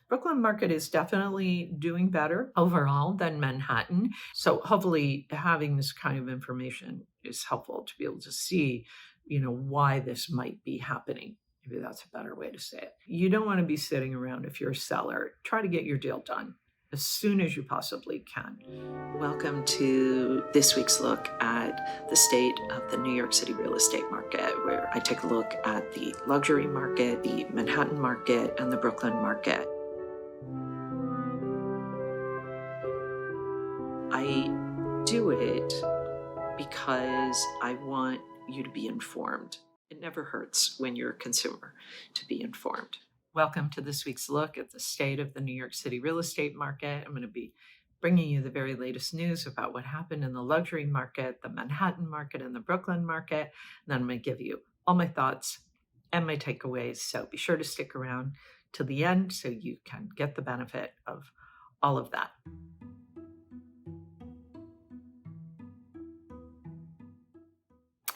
Brooklyn market is definitely doing better overall than Manhattan. So hopefully having this kind of information is helpful to be able to see, why this might be happening. Maybe that's a better way to say it. You don't want to be sitting around if you're a seller. Try to get your deal done as soon as you possibly can. Welcome to this week's look at the state of the New York City real estate market, where I take a look at the luxury market, the Manhattan market, and the Brooklyn market. I do it because I want you to be informed. It never hurts when you're a consumer to be informed. Welcome to this week's look at the state of the New York City real estate market. I'm going to be bringing you the very latest news about what happened in the luxury market, the Manhattan market, and the Brooklyn market. And then I'm going to give you all my thoughts and my takeaways. So be sure to stick around to the end so you can get the benefit of all of that.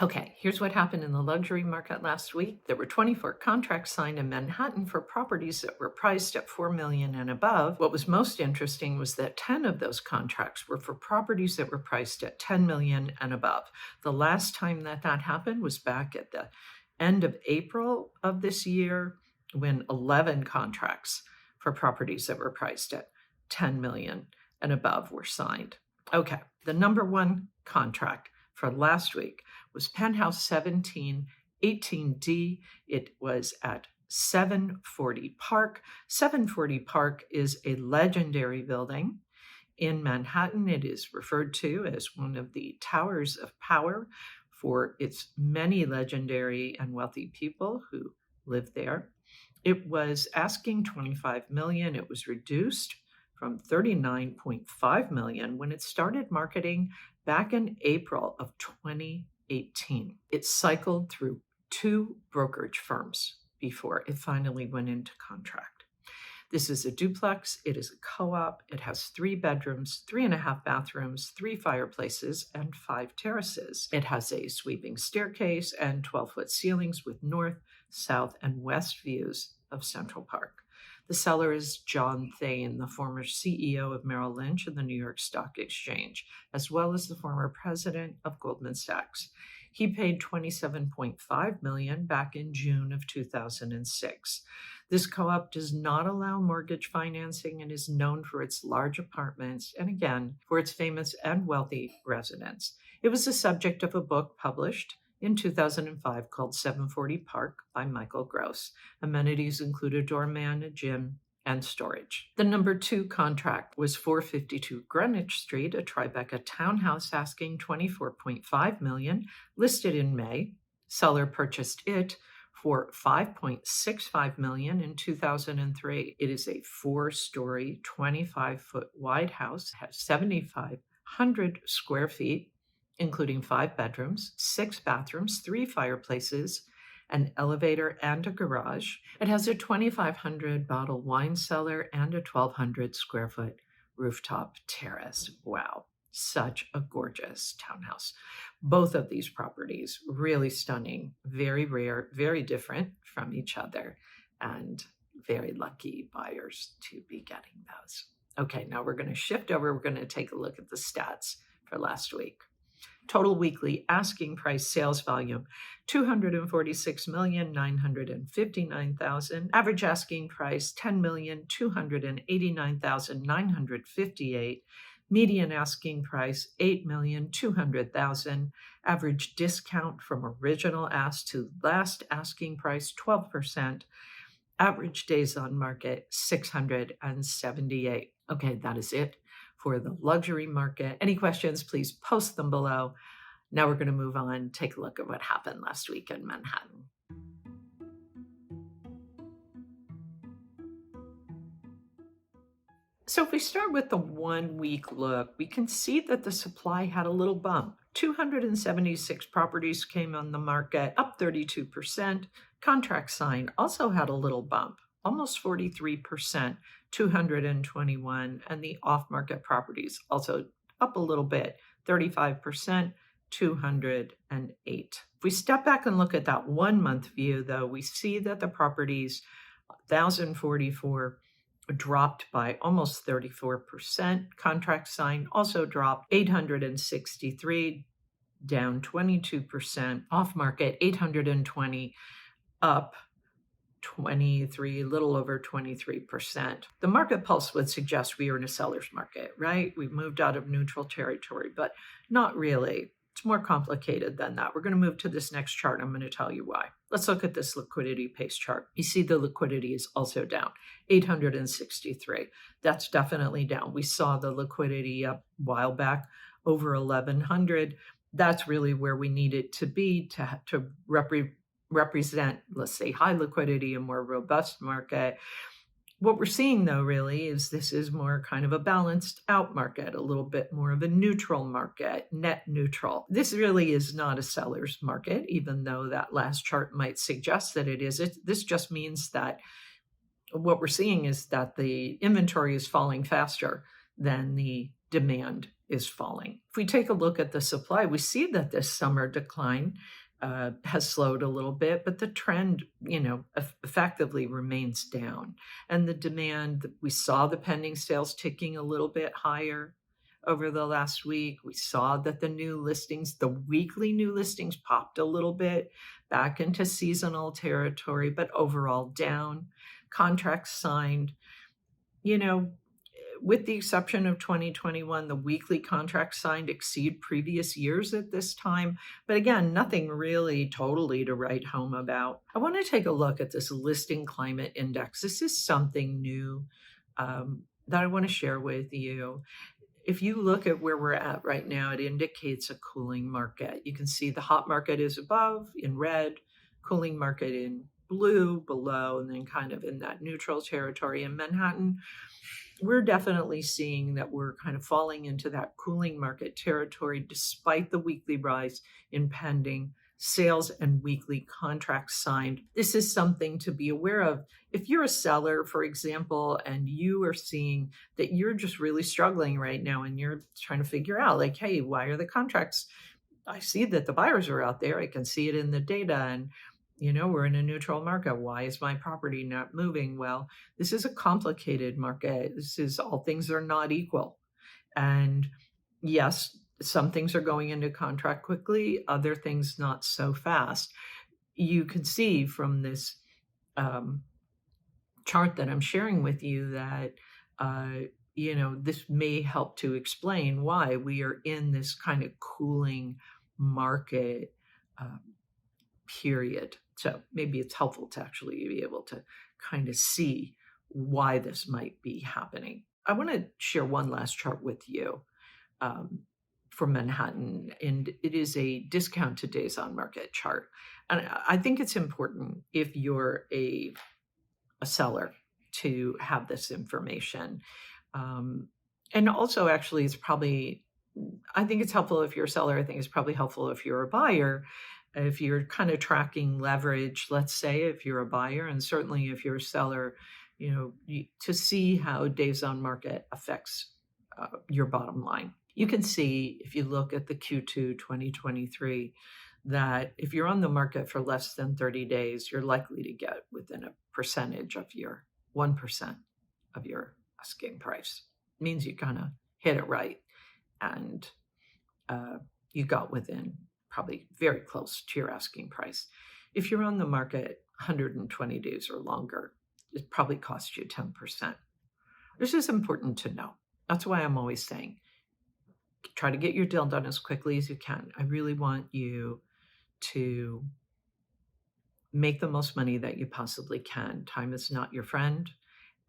Okay, here's what happened in the luxury market last week. There were 24 contracts signed in Manhattan for properties that were priced at $4 million and above. What was most interesting was that 10 of those contracts were for properties that were priced at $10 million and above. The last time that happened was back at the end of April of this year, when 11 contracts for properties that were priced at $10 million and above were signed. Okay, the number one contract for last week was Penthouse 1718D. It was at 740 Park. 740 Park is a legendary building in Manhattan. It is referred to as one of the towers of power for its many legendary and wealthy people who live there. It was asking $25 million. It was reduced from $39.5 million when it started marketing back in April of 2018. It cycled through 2 brokerage firms before it finally went into contract. This is a duplex. It is a co-op. It has 3 bedrooms, 3.5 bathrooms, 3 fireplaces, and 5 terraces. It has a sweeping staircase and 12-foot ceilings with north, south, and west views of Central Park. The seller is John Thain, the former CEO of Merrill Lynch and the New York Stock Exchange, as well as the former president of Goldman Sachs. He paid $27.5 million back in June of 2006. This co-op does not allow mortgage financing and is known for its large apartments and, again, for its famous and wealthy residents. It was the subject of a book published in 2005 called 740 Park by Michael Gross. Amenities include a doorman, a gym, and storage. The number 2 contract was 452 Greenwich Street, a Tribeca Townhouse asking $24.5 million, listed in May. Seller purchased it for $5.65 million in 2003. It is a 4-story, 25-foot wide house, has 7,500 square feet, including 5 bedrooms, 6 bathrooms, 3 fireplaces, an elevator, and a garage. It has a 2,500 bottle wine cellar and a 1,200 square foot rooftop terrace. Wow, such a gorgeous townhouse. Both of these properties, really stunning, very rare, very different from each other, and very lucky buyers to be getting those. Okay, now we're going to shift over. We're going to take a look at the stats for last week. Total weekly asking price sales volume, 246,959,000. Average asking price, 10,289,958. Median asking price, 8,200,000. Average discount from original ask to last asking price, 12%. Average days on market, 678. Okay, that is it for the luxury market. Any questions, please post them below. Now we're going to move on, take a look at what happened last week in Manhattan. So if we start with the 1-week look, we can see that the supply had a little bump. 276 properties came on the market, up 32%. Contract signed also had a little bump, almost 43%. 221, and the off-market properties also up a little bit, 35%, 208. If we step back and look at that 1-month view, though, we see that the properties, 1,044 dropped by almost 34%. Contract signed also dropped 863, down 22%. Off market 820, up 23, little over 23%. The market pulse would suggest we are in a seller's market, right? We've moved out of neutral territory, but not really. It's more complicated than that. We're going to move to this next chart. I'm going to tell you why. Let's look at this liquidity pace chart. You see the liquidity is also down, 863. That's definitely down. We saw the liquidity a while back over 1,100. That's really where we need it to be to represent, let's say, high liquidity, a more robust market. What we're seeing, though, really is this is more kind of a balanced out market, a little bit more of a neutral market, net neutral. This really is not a seller's market, even though that last chart might suggest that it is. This just means that what we're seeing is that the inventory is falling faster than the demand is falling. If we take a look at the supply, we see that this summer decline has slowed a little bit, but the trend, effectively remains down. And the demand, we saw the pending sales ticking a little bit higher over the last week. We saw that the weekly new listings popped a little bit back into seasonal territory, but overall down. Contracts signed, with the exception of 2021, the weekly contracts signed exceed previous years at this time. But again, nothing really totally to write home about. I want to take a look at this listing climate index. This is something new that I want to share with you. If you look at where we're at right now, it indicates a cooling market. You can see the hot market is above in red, cooling market in blue below, and then kind of in that neutral territory in Manhattan. We're definitely seeing that we're kind of falling into that cooling market territory despite the weekly rise in pending sales and weekly contracts signed. This is something to be aware of. If you're a seller, for example, and you are seeing that you're just really struggling right now and you're trying to figure out, like, hey, why are the contracts? I see that the buyers are out there. I can see it in the data. And we're in a neutral market. Why is my property not moving? Well, this is a complicated market. All things are not equal. And yes, some things are going into contract quickly, other things not so fast. You can see from this chart that I'm sharing with you that, this may help to explain why we are in this kind of cooling market period. So maybe it's helpful to actually be able to kind of see why this might be happening. I want to share one last chart with you for Manhattan, and it is a discount to days on market chart. And I think it's important if you're a seller to have this information. And also, actually, I think it's helpful if you're a seller. I think it's probably helpful if you're a buyer. If you're kind of tracking leverage, let's say, if you're a buyer, and certainly if you're a seller, to see how days on market affects your bottom line. You can see, if you look at the Q2 2023, that if you're on the market for less than 30 days, you're likely to get within a percentage of your 1% of your asking price. It means you kind of hit it right, and you got within probably very close to your asking price. If you're on the market 120 days or longer, it probably costs you 10%. This is important to know. That's why I'm always saying, try to get your deal done as quickly as you can. I really want you to make the most money that you possibly can. Time is not your friend.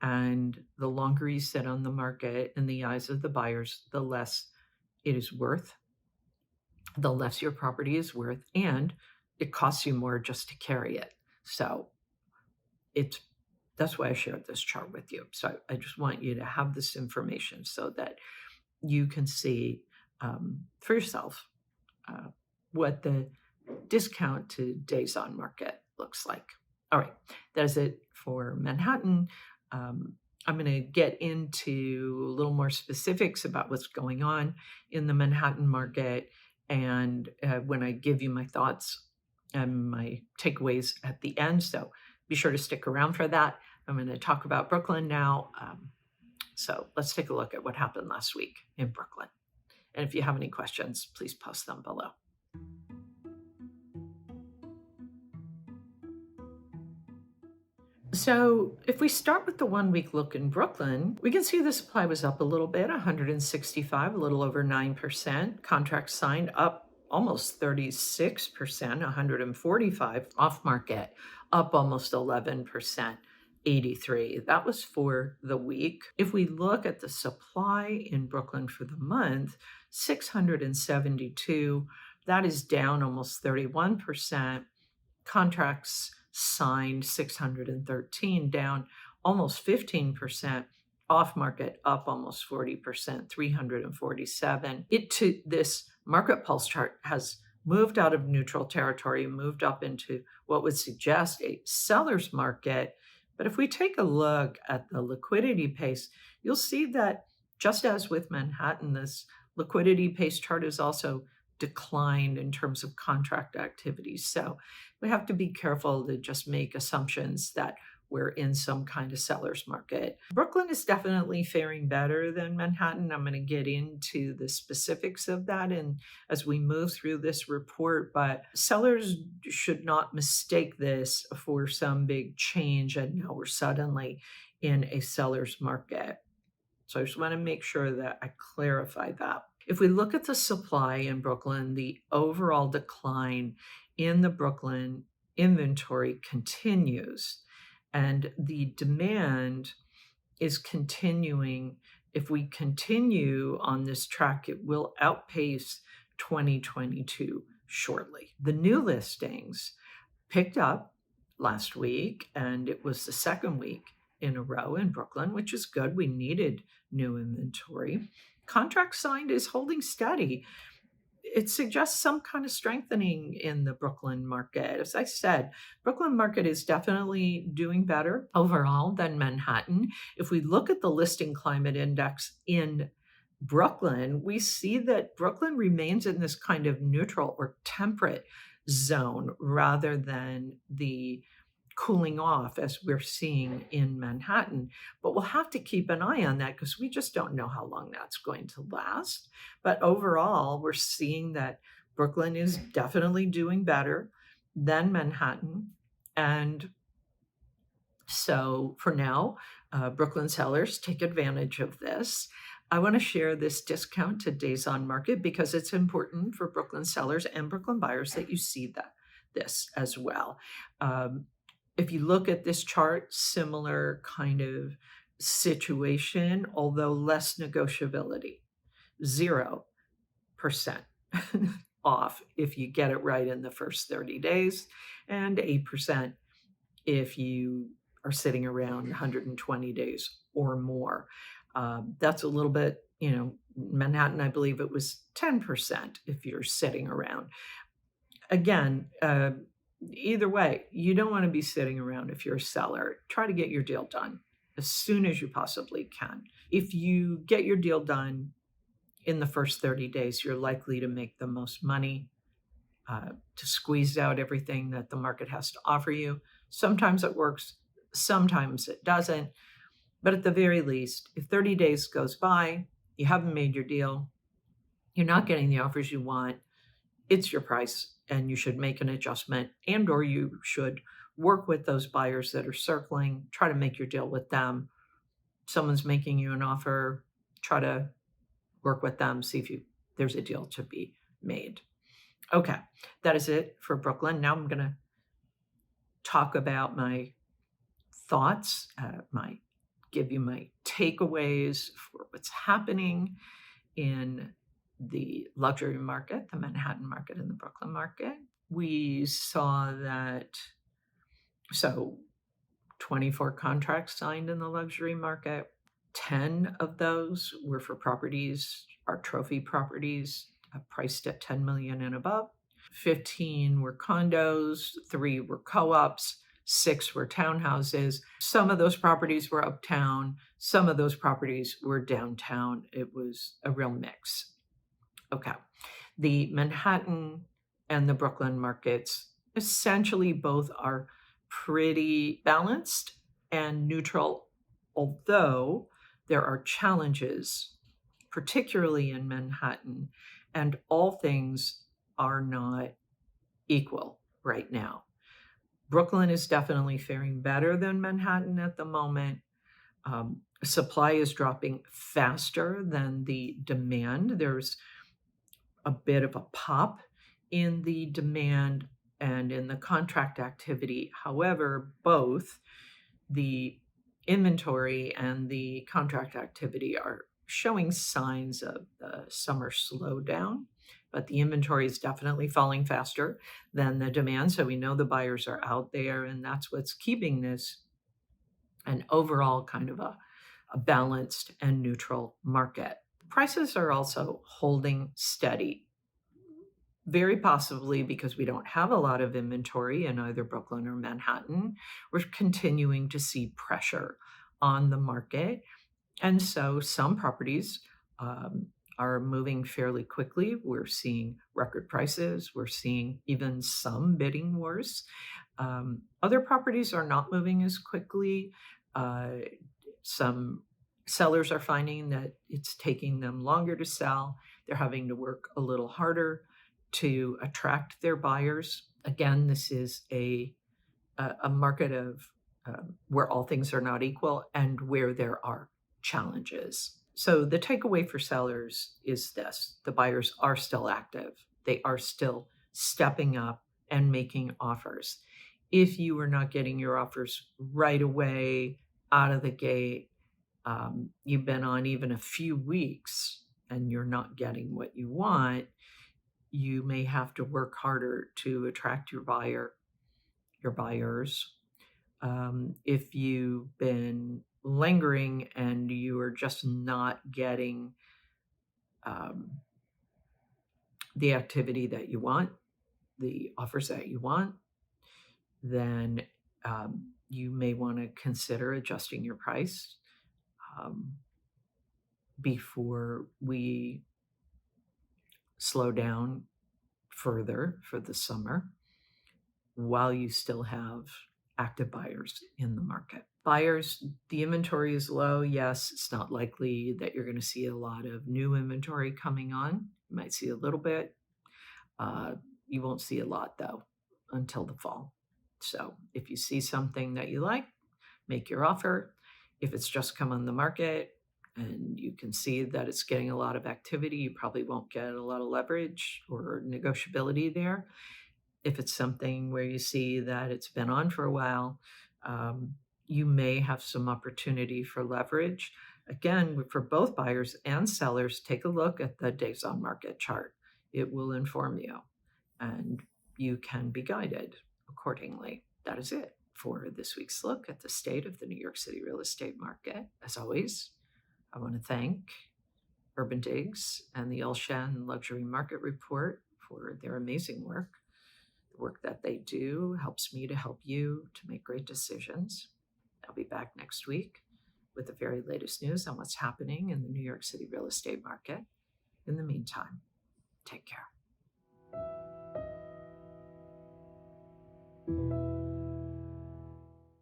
And the longer you sit on the market in the eyes of the buyers, the less it is worth, the less your property is worth, and it costs you more just to carry it. So that's why I shared this chart with you. So I just want you to have this information so that you can see for yourself what the discount to days on market looks like. All right, that is it for Manhattan. I'm going to get into a little more specifics about what's going on in the Manhattan market. And when I give you my thoughts and my takeaways at the end, so be sure to stick around for that. I'm going to talk about Brooklyn now. So let's take a look at what happened last week in Brooklyn. And if you have any questions, please post them below. So if we start with the 1 week look in Brooklyn, we can see the supply was up a little bit, 165, a little over 9%. Contracts signed up almost 36%, 145. Off market up almost 11%, 83. That was for the week. If we look at the supply in Brooklyn for the month, 672, that is down almost 31%. Contracts signed 613, down almost 15%. Off market up almost 40%, 347. This market pulse chart has moved out of neutral territory, moved up into what would suggest a seller's market. But if we take a look at the liquidity pace, you'll see that just as with Manhattan, this liquidity pace chart is also declined in terms of contract activity. So we have to be careful to just make assumptions that we're in some kind of seller's market. Brooklyn is definitely faring better than Manhattan. I'm going to get into the specifics of that and as we move through this report, but sellers should not mistake this for some big change and now we're suddenly in a seller's market. So I just want to make sure that I clarify that. If we look at the supply in Brooklyn, the overall decline in the Brooklyn inventory continues, and the demand is continuing. If we continue on this track, it will outpace 2022 shortly. The new listings picked up last week, and it was the second week in a row in Brooklyn, which is good. We needed new inventory. Contract signed is holding steady. It suggests some kind of strengthening in the Brooklyn market. As I said, Brooklyn market is definitely doing better overall than Manhattan. If we look at the listing climate index in Brooklyn, we see that Brooklyn remains in this kind of neutral or temperate zone rather than the cooling off as we're seeing in Manhattan. But we'll have to keep an eye on that because we just don't know how long that's going to last. But overall, we're seeing that Brooklyn is definitely doing better than Manhattan. And so for now, Brooklyn sellers take advantage of this. I want to share this discount to days on market because it's important for Brooklyn sellers and Brooklyn buyers that you see this as well. If you look at this chart, similar kind of situation, although less negotiability, 0% off if you get it right in the first 30 days, and 8% if you are sitting around 120 days or more. That's a little bit, Manhattan, I believe it was 10% if you're sitting around. Again, either way, you don't want to be sitting around if you're a seller. Try to get your deal done as soon as you possibly can. If you get your deal done in the first 30 days, you're likely to make the most money, to squeeze out everything that the market has to offer you. Sometimes it works, sometimes it doesn't. But at the very least, if 30 days goes by, you haven't made your deal, you're not getting the offers you want, it's your price. And you should make an adjustment and or you should work with those buyers that are circling, try to make your deal with them. Someone's making you an offer, try to work with them, see if there's a deal to be made. Okay, that is it for Brooklyn. Now I'm going to talk about my thoughts, give you my takeaways for what's happening in the luxury market, the Manhattan market and the Brooklyn market. We saw that, 24 contracts signed in the luxury market. 10 of those were for properties, our trophy properties, priced at $10 million and above. 15 were condos, 3 were co-ops, 6 were townhouses. Some of those properties were uptown, some of those properties were downtown. It was a real mix. Okay, the Manhattan and the Brooklyn markets essentially both are pretty balanced and neutral, although there are challenges, particularly in Manhattan, and all things are not equal right now. Brooklyn is definitely faring better than Manhattan at the moment. Supply is dropping faster than the demand. There's a bit of a pop in the demand and in the contract activity. However, both the inventory and the contract activity are showing signs of the summer slowdown, but the inventory is definitely falling faster than the demand. So we know the buyers are out there, and that's what's keeping this an overall kind of a balanced and neutral market. Prices are also holding steady, very possibly because we don't have a lot of inventory in either Brooklyn or Manhattan. We're continuing to see pressure on the market. And so some properties are moving fairly quickly. We're seeing record prices. We're seeing even some bidding wars. Other properties are not moving as quickly. Some sellers are finding that it's taking them longer to sell. They're having to work a little harder to attract their buyers. Again, this is a market of where all things are not equal and where there are challenges. So the takeaway for sellers is this: the buyers are still active. They are still stepping up and making offers. If you are not getting your offers right away out of the gate, you've been on even a few weeks and you're not getting what you want, you may have to work harder to attract your buyers. If you've been lingering and you are just not getting the activity that you want, the offers that you want, then you may want to consider adjusting your price before we slow down further for the summer while you still have active buyers in the market. Buyers, the inventory is low. Yes, it's not likely that you're going to see a lot of new inventory coming on. You might see a little bit. You won't see a lot, though, until the fall. So if you see something that you like, make your offer. If it's just come on the market and you can see that it's getting a lot of activity, you probably won't get a lot of leverage or negotiability there. If it's something where you see that it's been on for a while, you may have some opportunity for leverage. Again, for both buyers and sellers, take a look at the days on market chart. It will inform you, and you can be guided accordingly. That is it for this week's look at the state of the New York City real estate market. As always, I want to thank Urban Digs and the Elshan Luxury Market Report for their amazing work. The work that they do helps me to help you to make great decisions. I'll be back next week with the very latest news on what's happening in the New York City real estate market. In the meantime, take care.